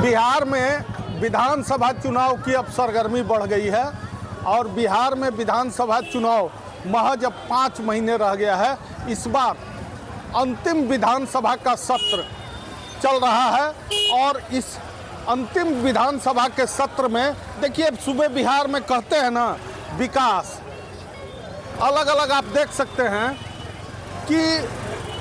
बिहार में विधानसभा चुनाव की अब सरगर्मी बढ़ गई है और बिहार में विधानसभा चुनाव महज अब 5 महीने रह गया है। इस बार अंतिम विधानसभा का सत्र चल रहा है और इस अंतिम विधानसभा के सत्र में देखिए, सुबह बिहार में कहते हैं ना विकास, अलग अलग आप देख सकते हैं कि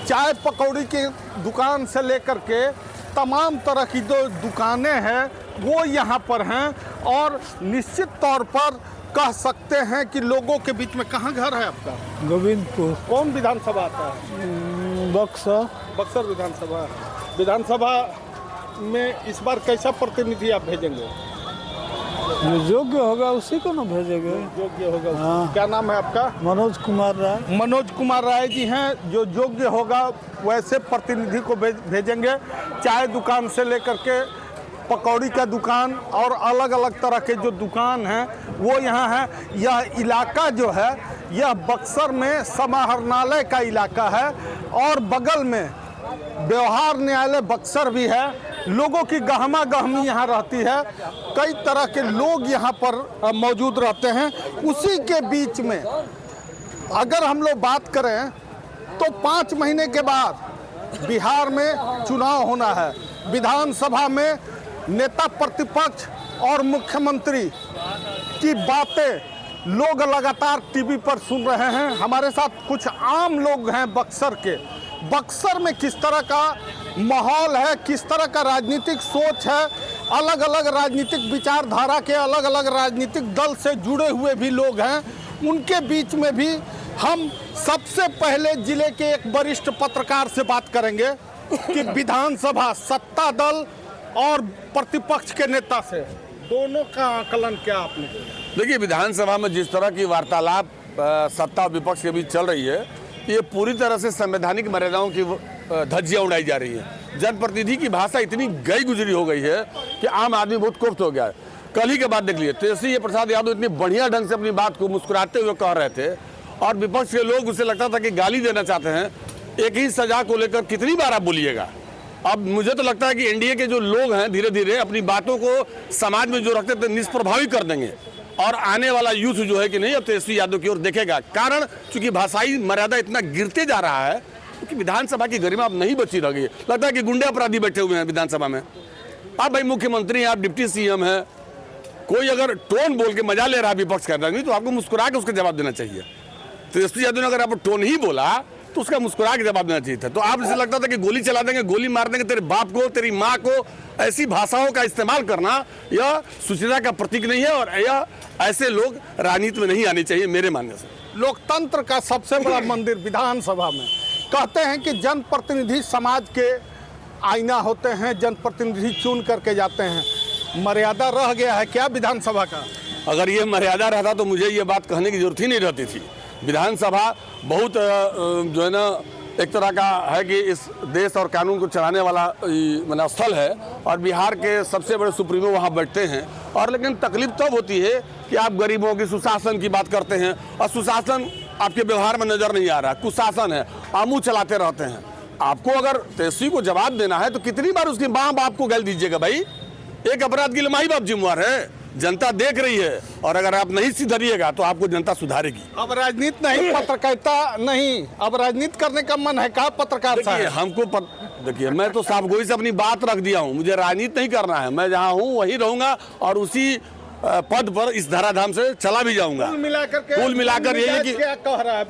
चाय पकौड़ी की दुकान से लेकर के तमाम तरह की जो दुकानें हैं वो यहाँ पर हैं और निश्चित तौर पर कह सकते हैं कि लोगों के बीच में। कहाँ घर है आपका? गोविंदपुर। कौन विधानसभा आता है? बक्सर। बक्सर विधानसभा। विधानसभा में इस बार कैसा प्रतिनिधि आप भेजेंगे? जो योग्य होगा उसी को ना भेजेंगे। योग्य होगा। हाँ। क्या नाम है आपका? मनोज कुमार राय। मनोज कुमार राय जी हैं। जो योग्य होगा वैसे प्रतिनिधि को भेजेंगे। चाय दुकान से लेकर के पकौड़ी का दुकान और अलग अलग तरह के जो दुकान हैं वो यहाँ है। यह इलाका जो है यह बक्सर में समाहरणालय का इलाका है और बगल में व्यवहार न्यायालय बक्सर भी है। लोगों की गहमा गहमी यहाँ रहती है, कई तरह के लोग यहाँ पर मौजूद रहते हैं। उसी के बीच में अगर हम लोग बात करें तो 5 महीने के बाद बिहार में चुनाव होना है। विधानसभा में नेता प्रतिपक्ष और मुख्यमंत्री की बातें लोग लगातार टीवी पर सुन रहे हैं। हमारे साथ कुछ आम लोग हैं बक्सर के। बक्सर में किस तरह का माहौल है, किस तरह का राजनीतिक सोच है, अलग अलग राजनीतिक विचारधारा के अलग अलग राजनीतिक दल से जुड़े हुए भी लोग हैं, उनके बीच में भी हम सबसे पहले जिले के एक वरिष्ठ पत्रकार से बात करेंगे कि विधानसभा सत्ता दल और प्रतिपक्ष के नेता से दोनों का आकलन क्या आपने? देखिए, विधानसभा में जिस तरह की वार्तालाप सत्ता और विपक्ष के बीच चल रही है, ये पूरी तरह से संवैधानिक मर्यादाओं की धज्जियां उड़ाई जा रही है। जनप्रतिनिधि की भाषा इतनी गई गुजरी हो गई है कि आम आदमी बहुत कोफ्त हो गया है। कल ही के बाद देख लिए तेजस्वी प्रसाद यादव इतनी बढ़िया ढंग से अपनी बात को मुस्कुराते हुए कह रहे थे और विपक्ष के लोग उसे लगता था कि गाली देना चाहते हैं। एक ही सजा को लेकर कितनी बार आप बोलिएगा? अब मुझे तो लगता है कि एनडीए के जो लोग हैं धीरे धीरे अपनी बातों को समाज में जो रखते थे निष्प्रभावी कर देंगे और आने वाला यूथ जो है कि नहीं अब तेजस्वी यादव की ओर देखेगा। कारण चूंकि भाषाई मर्यादा इतना गिरते जा रहा है क्योंकि विधानसभा की गरिमा अब नहीं बची रह गई। लगता है कि गुंडे अपराधी बैठे हुए हैं विधानसभा में। आप भाई मुख्यमंत्री हैं, आप डिप्टी सीएम हैं, कोई अगर टोन बोल के मजा ले रहा है विपक्ष कर रहा तो आपको मुस्कुरा के उसका जवाब देना चाहिए। तेजस्वी यादव ने अगर आप टोन ही बोला तो उसका मुस्कुरा के जवाब देना चाहिए था। तो आप जैसे लगता था कि गोली चला देंगे, गोली मार देंगे तेरे बाप को, तेरी माँ को, ऐसी भाषाओं का इस्तेमाल करना यह सुचिता का प्रतीक नहीं है और यह ऐसे लोग राजनीति में नहीं आने चाहिए मेरे मानने से। लोकतंत्र का सबसे बड़ा मंदिर विधानसभा में। कहते हैं कि जनप्रतिनिधि समाज के आईना होते हैं, जनप्रतिनिधि चुन करके जाते हैं। मर्यादा रह गया है क्या विधानसभा का? अगर ये मर्यादा रहता तो मुझे ये बात कहने की जरूरत ही नहीं रहती थी। विधानसभा बहुत जो है ना एक तरह का है कि इस देश और कानून को चलाने वाला मतलब स्थल है और बिहार के सबसे बड़े सुप्रीमो वहाँ बैठते हैं। और लेकिन तकलीफ तब होती है कि आप गरीबों की सुशासन की बात करते हैं और सुशासन आपके व्यवहार में नजर नहीं आ रहा, कुशासन है, आमू चलाते रहते हैं। आपको अगर तेजस्वी को जवाब देना है तो कितनी बार उसके माँ बाप को गाली दीजिएगा? भाई, एक अपराध के लिए माँ बाप जिम्मेवार है। जनता देख रही है और अगर आप नहीं सुधरिएगा तो आपको जनता सुधारेगी। अब राजनीति नहीं, पत्रकारिता नहीं, अब राजनीति करने का मन है कहा पत्रकार साहब? हमको देखिए, मैं तो साफ गोई से अपनी बात रख दिया हूँ। मुझे राजनीति नहीं करना है। मैं जहाँ हूँ वहीं रहूंगा और उसी पद पर इस धराधाम से चला भी जाऊंगा। कुल मिलाकर यही कि क्या कह रहा है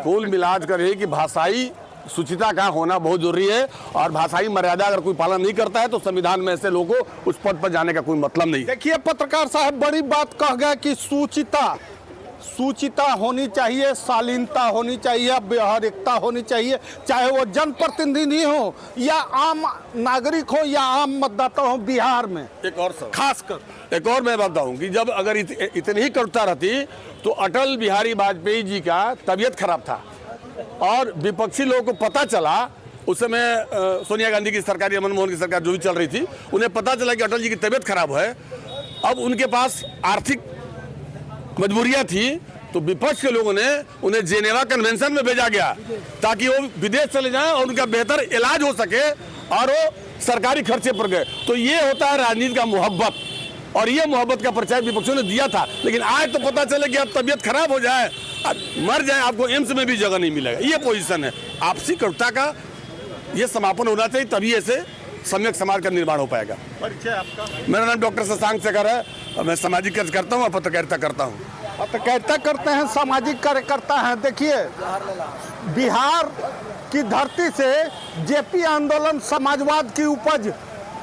कुल मिलाकर यही कि भाषाई सुचिता का होना बहुत जरूरी है और भाषाई मर्यादा अगर कोई पालन नहीं करता है तो संविधान में ऐसे लोगों को उस पद पर जाने का कोई मतलब नहीं। देखिए पत्रकार साहब बड़ी बात कह गए कि सूचिता होनी चाहिए, शालीनता होनी चाहिए, व्यवहारिकता होनी चाहिए, चाहे वो जनप्रतिनिधि हो या आम नागरिक हो या आम मतदाता हो बिहार में। एक और सब खासकर एक और मैं बताऊं कि जब अगर इतनी ही कटुता रहती तो अटल बिहारी वाजपेयी जी का तबीयत खराब था और विपक्षी लोगों को पता चला, उस समय सोनिया गांधी की सरकार या मनमोहन की सरकार जो भी चल रही थी, उन्हें पता चला कि अटल जी की तबीयत खराब है। अब उनके पास आर्थिक मजबूरियां थी तो विपक्ष के लोगों ने उन्हें जेनेवा कन्वेंशन में भेजा गया ताकि वो विदेश चले जाएं और उनका बेहतर इलाज हो सके और वो सरकारी खर्चे पर गए। तो ये होता है राजनीति का मोहब्बत, और ये मोहब्बत का परिचय विपक्षियों ने दिया था। लेकिन आज तो पता चले कि अब तबीयत खराब हो जाए, मर जाए, आपको एम्स में भी जगह नहीं मिलेगा। ये पोजीशन है। आपसी कटुता का ये समापन होना चाहिए, तभी ऐसे सम्यक समाज का निर्माण हो पाएगा। परिचय आपका? मेरा नाम डॉक्टर शशांक शेखर है और मैं सामाजिक कार्य करता हूँ और पत्रकारिता करता हूँ। पत्रकारिता करते हैं, सामाजिक कार्यकर्ता हैं। देखिए, बिहार की धरती से जेपी आंदोलन समाजवाद की उपज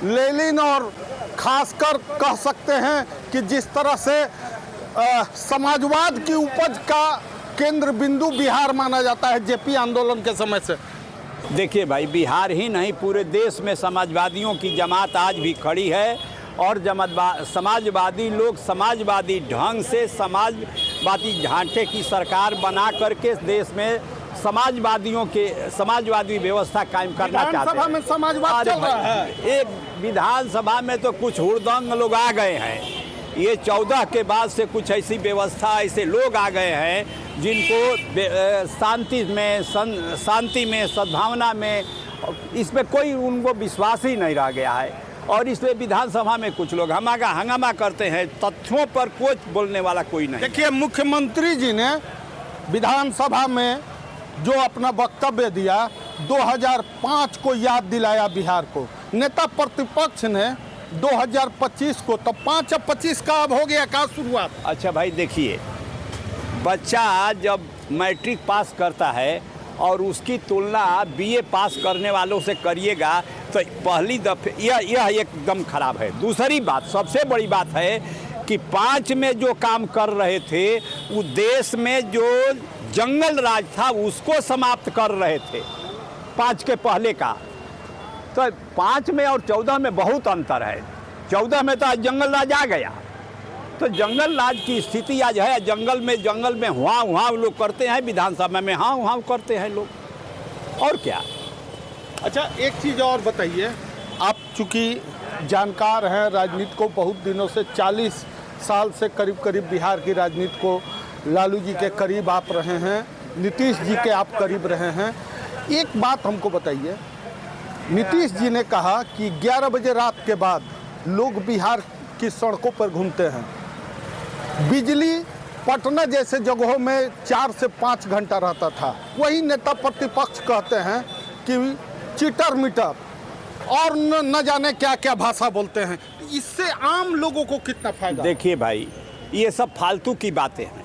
लेनिन और खासकर कह सकते हैं कि जिस तरह से समाजवाद की उपज का केंद्र बिंदु बिहार माना जाता है जेपी आंदोलन के समय से। देखिए भाई, बिहार ही नहीं पूरे देश में समाजवादियों की जमात आज भी खड़ी है और समाजवादी लोग समाजवादी ढंग से समाजवादी ढांचे की सरकार बना करके देश में समाजवादी व्यवस्था कायम करना चाहते हैं। विधानसभा में समाजवाद चल रहा है। ये विधानसभा में तो कुछ हुड़दंग लोग आ गए हैं। ये 14 के बाद से कुछ ऐसी व्यवस्था, ऐसे लोग आ गए हैं जिनको शांति में सद्भावना में इसमें कोई उनको विश्वास ही नहीं रह गया है। और इसलिए विधानसभा में कुछ लोग हंगामा करते हैं, तथ्यों पर कुछ बोलने वाला कोई नहीं। देखिए, मुख्यमंत्री जी ने विधानसभा में जो अपना वक्तव्य दिया, 2005 को याद दिलाया बिहार को। नेता प्रतिपक्ष ने 2025 को, तो 5 और 25 का अब हो गया का शुरुआत। अच्छा भाई, देखिए, बच्चा जब मैट्रिक पास करता है और उसकी तुलना बीए पास करने वालों से करिएगा तो पहली दफे यह एकदम खराब है। दूसरी बात, सबसे बड़ी बात है कि 5 में जो काम कर रहे थे वो देश में जो जंगल राज था उसको समाप्त कर रहे थे 5 के पहले का। तो 5 में और 14 में बहुत अंतर है। 14 में तो आज जंगल राज आ गया, तो जंगल राज की स्थिति आज है। जंगल में वहाँ लोग करते हैं, विधानसभा में हाँ करते हैं लोग, और क्या। अच्छा, एक चीज़ और बताइए, आप चूँकि जानकार हैं राजनीति को बहुत दिनों से, 40 साल से करीब बिहार की राजनीति को लालू जी के करीब आप रहे हैं, नीतीश जी के आप करीब रहे हैं। एक बात हमको बताइए, नीतीश जी ने कहा कि 11 बजे रात के बाद लोग बिहार की सड़कों पर घूमते हैं। बिजली पटना जैसे जगहों में 4 से 5 घंटा रहता था। वही नेता प्रतिपक्ष कहते हैं कि चीटर मीटर और न जाने क्या क्या भाषा बोलते हैं। इससे आम लोगों को कितना फायदा? देखिए भाई, ये सब फालतू की बातें हैं।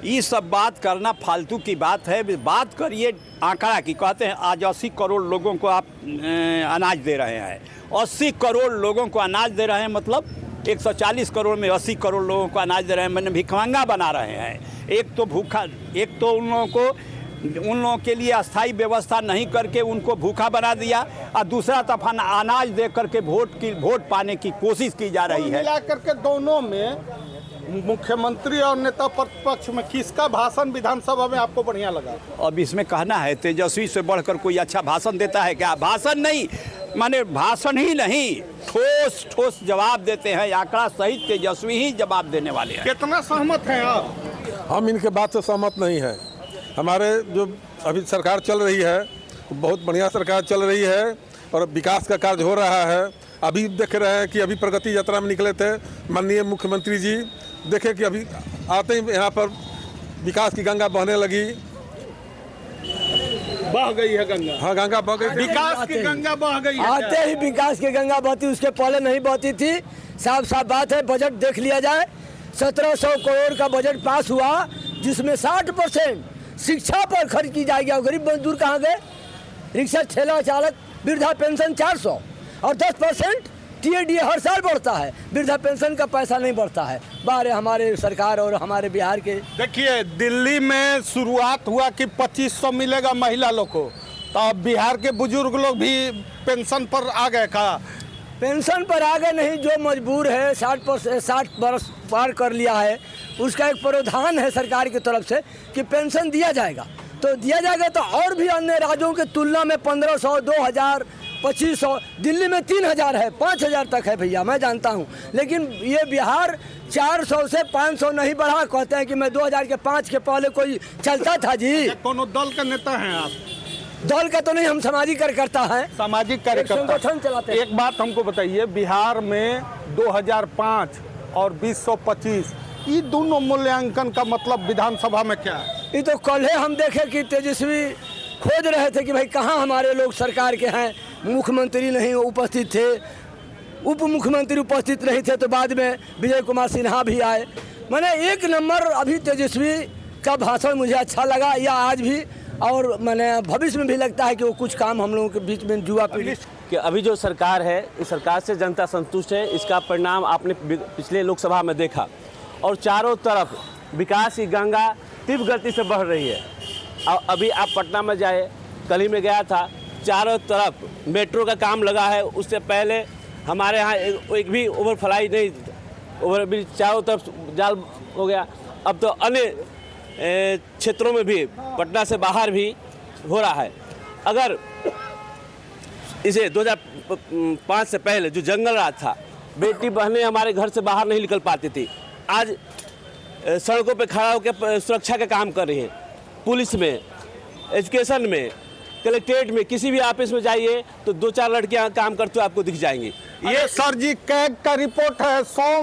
ये सब बात करना फालतू की बात है। बात करिए आंकड़ा की। कहते हैं आज 80 करोड़ लोगों को आप अनाज दे रहे हैं। 80 करोड़ लोगों को अनाज दे रहे हैं, मतलब 140 करोड़ में 80 करोड़ लोगों को अनाज दे रहे हैं, मैंने भिखमंगा बना रहे हैं। एक तो उन लोगों के लिए अस्थायी व्यवस्था नहीं करके उनको भूखा बना दिया, और दूसरा तरफ अनाज दे करके वोट पाने की कोशिश की जा रही है। मिला करके दोनों में, मुख्यमंत्री और नेता प्रतिपक्ष में, किसका भाषण विधानसभा में आपको बढ़िया लगा? अब इसमें कहना है तेजस्वी से बढ़कर कोई अच्छा भाषण देता है क्या? भाषण नहीं, माने भाषण ही नहीं, ठोस जवाब देते हैं। आंकड़ा सहित तेजस्वी ही जवाब देने वाले हैं। कितना सहमत हैं आप? हम इनके बात से सहमत नहीं हैं। हमारे जो अभी सरकार चल रही है, बहुत बढ़िया सरकार चल रही है और विकास का कार्य हो रहा है। अभी देख रहे हैं कि अभी प्रगति यात्रा में निकले थे माननीय मुख्यमंत्री जी। देखे कि अभी आते ही यहाँ पर विकास की गंगा बहने लगी। बह गई है गंगा? हाँ, गंगा बह गई। विकास की गंगा बह गई है। आते ही विकास की गंगा बहती, उसके पहले नहीं बहती थी। साफ बात है। बजट देख लिया जाए, 1700 करोड़ का बजट पास हुआ, जिसमें 60% शिक्षा पर खर्च की जाएगी। और गरीब मजदूर कहाँ गए? रिक्शा ठेला चालक, वृद्धा पेंशन 400 और 10% TADA हर साल बढ़ता है। वृद्धा पेंशन का पैसा नहीं बढ़ता है। बारे हमारे सरकार और हमारे बिहार के। देखिए, दिल्ली में शुरुआत हुआ कि 2500 मिलेगा महिला लोग को, तो अब बिहार के बुजुर्ग लोग भी पेंशन पर आ गए का? पेंशन पर आगे नहीं, जो मजबूर है 60 बरस पार कर लिया है, उसका एक प्रावधान है सरकार की तरफ से कि पेंशन दिया जाएगा। तो दिया जाएगा तो और भी अन्य राज्यों की तुलना में 1500, 2000, 2500, दिल्ली में 3000 है, 5000 तक है भैया, मैं जानता हूँ। लेकिन ये बिहार 400 से 500 नहीं बढ़ा। कहते हैं कि मैं 2005 के पहले कोई चलता था जी। कोनो दल के नेता हैं आप? दल का तो नहीं, हम सामाजिक कार्यकर्ता हैं, सामाजिक संगठन कार्यकर्ता। चलाते हैं। एक बात हमको बताइए, बिहार में 2005 और 2025 ये दोनों मूल्यांकन का मतलब विधानसभा में क्या है? ये तो कल हम देखे कि तेजस्वी खोज रहे थे कि भाई कहाँ हमारे लोग सरकार के हैं, मुख्यमंत्री नहीं उपस्थित थे, उप मुख्यमंत्री उपस्थित नहीं थे, तो बाद में विजय कुमार सिन्हा भी आए। मैंने एक नंबर अभी तेजस्वी का भाषण मुझे अच्छा लगा, या आज भी, और मैंने भविष्य में भी लगता है कि वो कुछ काम हम लोगों के बीच में युवा पीढ़ी कि अभी जो सरकार है, इस सरकार से जनता संतुष्ट है। इसका परिणाम आपने पिछले लोकसभा में देखा, और चारों तरफ विकास की गंगा तीव्र गति से बढ़ रही है। और अभी आप पटना में जाए, कल ही में गया था, चारों तरफ मेट्रो का काम लगा है। उससे पहले हमारे यहाँ एक भी ओवरफ्लाई नहीं, ओवर ब्रिज चारों तरफ जाल हो गया। अब तो अन्य क्षेत्रों में भी, पटना से बाहर भी हो रहा है। अगर इसे 2005 से पहले जो जंगल राज था, बेटी बहनें हमारे घर से बाहर नहीं निकल पाती थी, आज सड़कों पे खड़ा होकर सुरक्षा का काम कर रही हैं। पुलिस में, एजुकेशन में, कलेक्ट्रेट में, किसी भी ऑफिस में जाइए तो 2-4 लड़कियां काम करते हुए आपको दिख जाएंगी। ये सर जी कैग का रिपोर्ट है, 100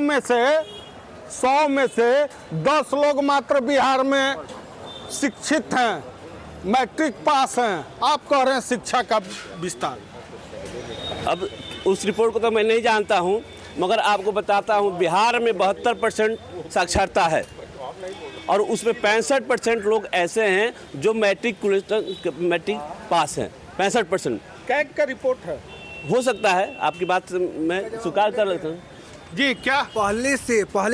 में से 10 लोग मात्र बिहार में शिक्षित हैं, मैट्रिक पास हैं। आप कह रहे हैं शिक्षा का विस्तार। अब उस रिपोर्ट को तो मैं नहीं जानता हूं, मगर आपको बताता हूं, बिहार में 72% साक्षरता है, और उसमें 65% लोग ऐसे हैं जो मैट्रिक पास हैं। 65% कैग का रिपोर्ट है। हो सकता है, आपकी बात से मैं स्वीकार कर लेता हूँ। जी क्या पहले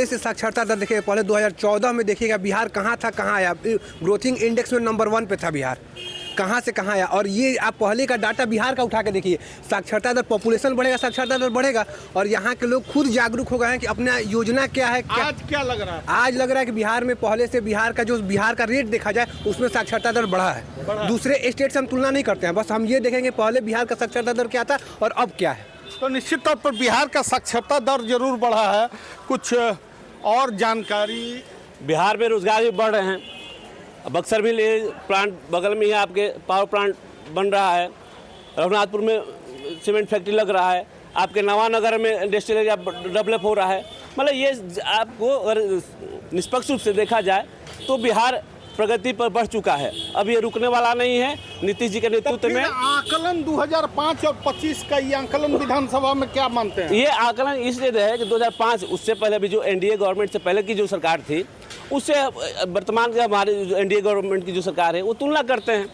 से साक्षरता दर देखिए, पहले 2014 में देखिएगा बिहार कहाँ था, कहाँ आया, ग्रोथिंग इंडेक्स में नंबर 1 पे था बिहार, कहाँ से कहाँ आया। और ये आप पहले का डाटा बिहार का उठा के देखिए, साक्षरता दर, पॉपुलेशन बढ़ेगा, साक्षरता दर बढ़ेगा, और यहाँ के लोग खुद जागरूक हो गए हैं कि अपना योजना क्या है। आज क्या लग रहा है? आज लग रहा है कि बिहार में पहले से बिहार का रेट देखा जाए, उसमें साक्षरता दर बढ़ा है। दूसरे स्टेट से हम तुलना नहीं करते हैं, बस हम ये देखेंगे पहले बिहार का साक्षरता दर क्या था और अब क्या है। तो निश्चित तौर पर बिहार का साक्षरता दर जरूर बढ़ा है। कुछ और जानकारी? बिहार में रोजगार भी बढ़ रहे हैं। बक्सर भी प्लांट बगल में ही आपके पावर प्लांट बन रहा है। रघुनाथपुर में सीमेंट फैक्ट्री लग रहा है। आपके नवानगर में इंडस्ट्रियल एरिया डेवलप हो रहा है। मतलब ये आपको अगर निष्पक्ष रूप से देखा जाए तो बिहार प्रगति पर बढ़ चुका है। अब ये रुकने वाला नहीं है। नीतीश जी के नेतृत्व में आकलन 2005 और 25 का ये आकलन विधानसभा में क्या मानते हैं? ये आकलन इसलिए है कि 2005 उससे पहले भी जो एनडीए गवर्नमेंट से पहले की जो सरकार थी, उससे वर्तमान के हमारे एनडीए गवर्नमेंट की जो सरकार है वो तुलना करते हैं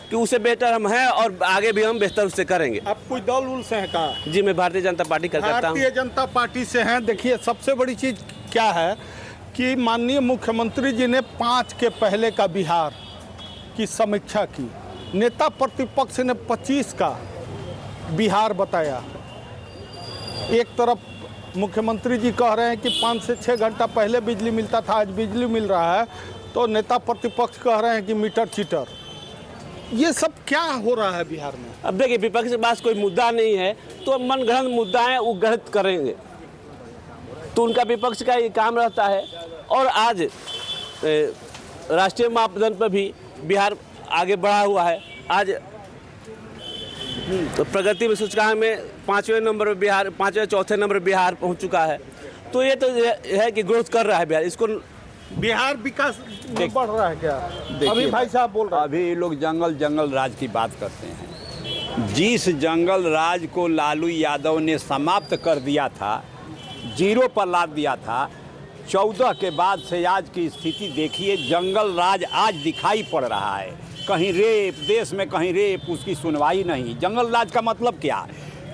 कि उससे बेहतर हम हैं और आगे भी हम बेहतर उससे करेंगे। आप कोई दल उल से हैं का? जी, मैं भारतीय जनता पार्टी का करता हूँ। भारतीय जनता पार्टी से हैं। देखिए, सबसे बड़ी चीज़ क्या है कि माननीय मुख्यमंत्री जी ने 5 के पहले का बिहार की समीक्षा की। नेता प्रतिपक्ष ने 25 का बिहार बताया। एक तरफ मुख्यमंत्री जी कह रहे हैं कि 5 से 6 घंटा पहले बिजली मिलता था, आज बिजली मिल रहा है, तो नेता प्रतिपक्ष कह रहे हैं कि मीटर चीटर। ये सब क्या हो रहा है बिहार में? अब देखिए, विपक्ष के पास कोई मुद्दा नहीं है तो मनगढ़ंत मुद्दा है वो गढ़त करेंगे, तो उनका विपक्ष का ये काम रहता है। और आज राष्ट्रीय मापदंड पर भी बिहार आगे बढ़ा हुआ है। आज तो प्रगति में सूचकांक में 5वें नंबर पर बिहार, 5वें 4थे नंबर पर बिहार पहुंच चुका है। तो ये तो है कि ग्रोथ कर रहा है बिहार। इसको बिहार विकास में बढ़ रहा है क्या? अभी भाई साहब बोल रहे हैं। अभी लोग जंगल राज की बात करते हैं। जिस जंगल राज को लालू यादव ने समाप्त कर दिया था, जीरो पर लाद दिया था, 14 के बाद से आज की स्थिति देखिए, जंगल राज आज दिखाई पड़ रहा है। कहीं रेप, देश में कहीं रेप, उसकी सुनवाई नहीं। जंगल राज का मतलब क्या?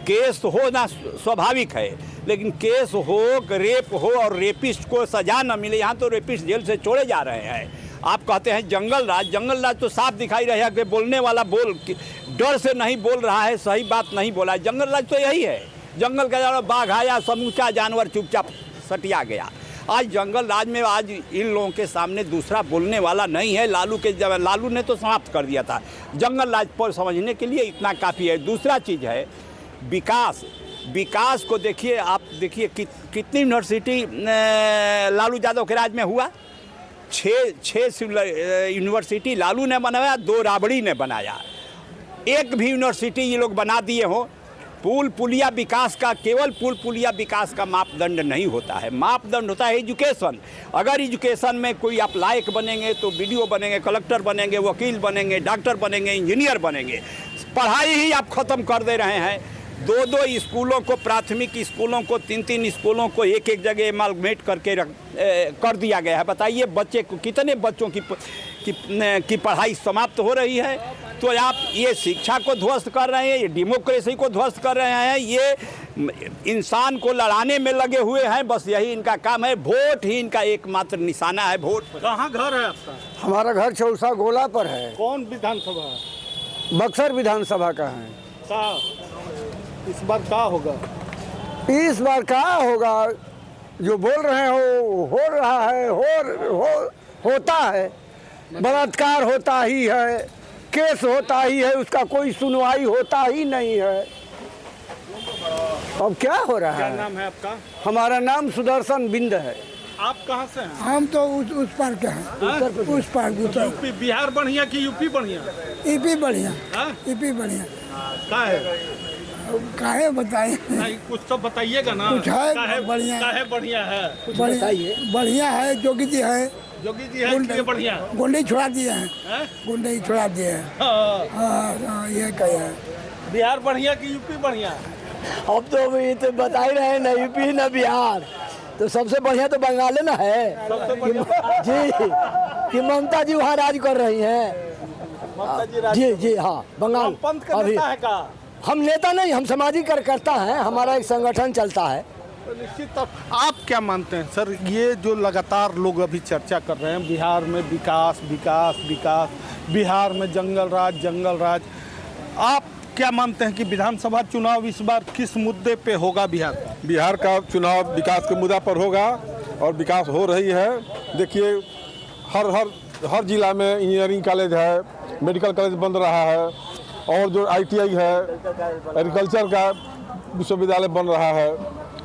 केस हो ना स्वाभाविक है, लेकिन केस हो, रेप हो और रेपिस्ट को सजा न मिले, यहाँ तो रेपिस्ट जेल से छोड़े जा रहे हैं। आप कहते हैं जंगल राज तो साफ दिखाई रहा है कि बोलने वाला डर से नहीं बोल रहा है, सही बात नहीं बोला है। जंगल राज तो यही है। जंगल का जरा बाघ आया, समूचा जानवर चुपचाप सटिया गया। आज जंगल राज में आज इन लोगों के सामने दूसरा बोलने वाला नहीं है। लालू ने तो समाप्त कर दिया था। जंगल राज पर समझने के लिए इतना काफ़ी है। दूसरा चीज़ है विकास को देखिए। आप देखिए कितनी यूनिवर्सिटी लालू यादव के राज में हुआ। 6 यूनिवर्सिटी लालू ने बनाया, 2 राबड़ी ने बनाया। एक भी यूनिवर्सिटी ये लोग बना दिए हों। पुल पुलिया विकास का केवल पुल पुलिया विकास का मापदंड नहीं होता है, मापदंड होता है एजुकेशन। अगर एजुकेशन में कोई आप लायक बनेंगे तो बीडीओ बनेंगे, कलेक्टर बनेंगे, वकील बनेंगे, डॉक्टर बनेंगे, इंजीनियर बनेंगे। पढ़ाई ही आप ख़त्म कर दे रहे हैं। 2-2 स्कूलों को, प्राथमिक स्कूलों को, 3-3 स्कूलों को एक जगह एमालगमेट करके कर दिया गया है। बताइए बच्चे को, कितने बच्चों की पढ़ाई समाप्त हो रही है। तो आप ये शिक्षा को ध्वस्त कर रहे हैं, ये डेमोक्रेसी को ध्वस्त कर रहे हैं, ये इंसान को लड़ाने में लगे हुए हैं। बस यही इनका काम है। वोट ही इनका एकमात्र निशाना है। वोट। कहाँ घर है आपका? हमारा घर चौसा गोला पर है। कौन विधानसभा? बक्सर विधानसभा का है। इस बार क्या होगा? इस बार क्या होगा, जो बोल रहे हो रहा है, होता है। बलात्कार होता ही है, केस होता ही है, उसका कोई सुनवाई होता ही नहीं है। अब क्या हो रहा है? क्या नाम है आपका? हमारा नाम सुदर्शन बिंद है। आप कहाँ से हैं? हम तो उस पार के हैं, उस पार यूपी। बिहार बढ़िया कि यूपी बढ़िया? ईपी बढ़िया, हाँ? ईपी बढ़िया। क्या है? काहे बताइए, नहीं कुछ तो बताइएगा ना। कुछ है काहे बढ़िया, काहे बढ़िया है? बढ़िया है। जोगी जी है, जोगी जी है इसलिए बढ़िया। गुंडे छुड़ा दिए हैं, हैं? गुंडे ही छुड़ा दिए हैं। हाँ। हाँ, ये क्या है। बिहार बढ़िया कि यूपी बढ़िया? अब तो ये तो बता ही रहे हैं, न यूपी न बिहार, तो सबसे बढ़िया तो बंगाल ना है जी, कि ममता जी वहाँ राज कर रही हैं। जी हाँ, बंगाल। पंथ का नेता है का? हम नेता नहीं, हम सामाजिक कार्यकर्ता हैं। हमारा एक संगठन चलता है। तो निश्चित तौर। आप क्या मानते हैं सर, ये जो लगातार लोग अभी चर्चा कर रहे हैं, बिहार में विकास विकास विकास, बिहार में जंगल राज, आप क्या मानते हैं कि विधानसभा चुनाव इस बार किस मुद्दे पे होगा बिहार का? बिहार का चुनाव विकास के मुद्दा पर होगा और विकास हो रही है। देखिए हर जिला में इंजीनियरिंग कॉलेज है, मेडिकल कॉलेज बन रहा है, और जो ITI है, एग्रीकल्चर का विश्वविद्यालय बन रहा है।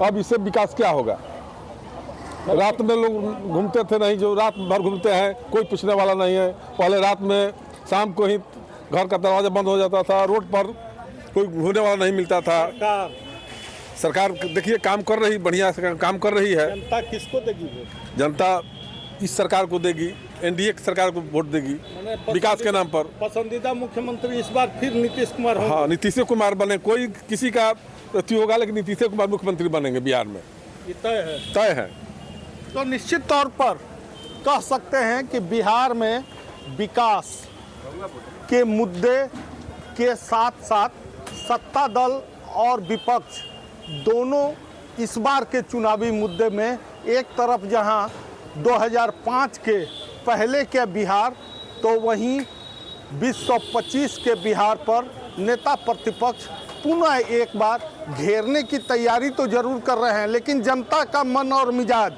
अब इससे विकास क्या होगा? रात में लोग घूमते थे नहीं, जो रात भर घूमते हैं कोई पूछने वाला नहीं है। पहले रात में शाम को ही घर का दरवाजा बंद हो जाता था, रोड पर कोई घूमने वाला नहीं मिलता था। सरकार देखिए काम कर रही, बढ़िया से काम कर रही है। जनता किसको देगी वोट? जनता इस सरकार को देगी, NDA की सरकार को वोट देगी विकास के नाम पर। पसंदीदा मुख्यमंत्री इस बार फिर नीतीश कुमार होंगे। हाँ, नीतीश कुमार बने। कोई किसी का प्रति होगा, लेकिन नीतीश कुमार मुख्यमंत्री बनेंगे बिहार में, ये तय है। तो निश्चित तौर पर कह सकते हैं कि बिहार में विकास के मुद्दे के साथ साथ सत्ता दल और विपक्ष दोनों इस बार के चुनावी मुद्दे में, एक तरफ जहां 2005 के पहले के बिहार, तो वहीं 2025 के बिहार पर नेता प्रतिपक्ष पुनः एक बार घेरने की तैयारी तो जरूर कर रहे हैं। लेकिन जनता का मन और मिजाज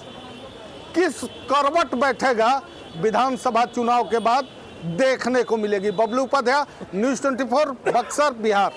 किस करवट बैठेगा विधानसभा चुनाव के बाद देखने को मिलेगी। बबलू उपाध्याय, न्यूज़ 24, बक्सर, बिहार।